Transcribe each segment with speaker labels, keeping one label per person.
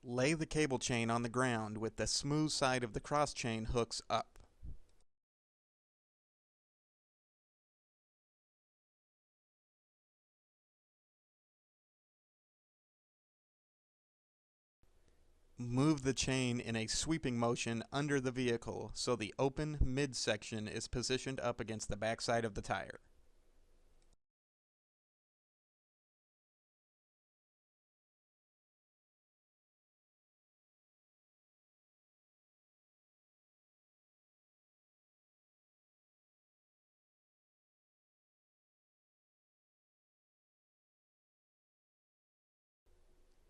Speaker 1: Lay the cable chain on the ground with the smooth side of the cross chain hooks up. Move the chain in a sweeping motion under the vehicle so the open midsection is positioned up against the backside of the tire.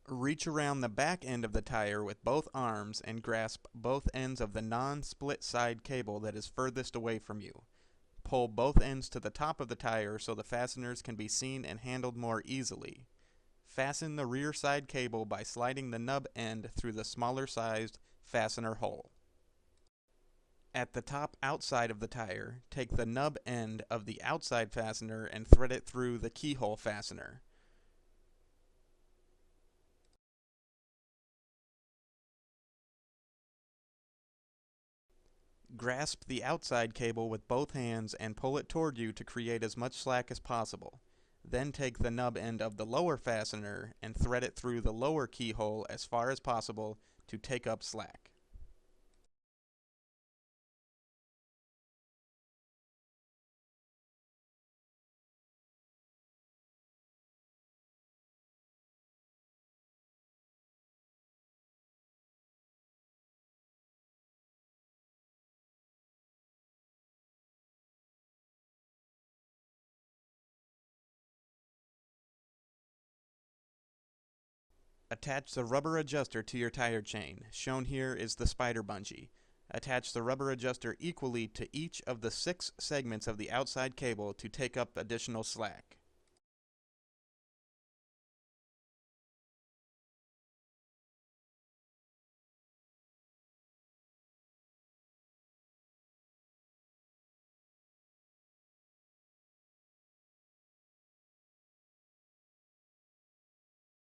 Speaker 1: Reach around the back end of the tire with both arms and grasp both ends of the non-split side cable that is furthest away from you. Pull both ends to the top of the tire so the fasteners can be seen and handled more easily. Fasten the rear side cable by sliding the nub end through the smaller sized fastener hole. At the top outside of the tire, take the nub end of the outside fastener and thread it through the keyhole fastener. Grasp the outside cable with both hands and pull it toward you to create as much slack as possible. Then take the nub end of the lower fastener and thread it through the lower keyhole as far as possible to take up slack. Attach the rubber adjuster to your tire chain. Shown here is the spider bungee. Attach the rubber adjuster equally to each of the 6 segments of the outside cable to take up additional slack.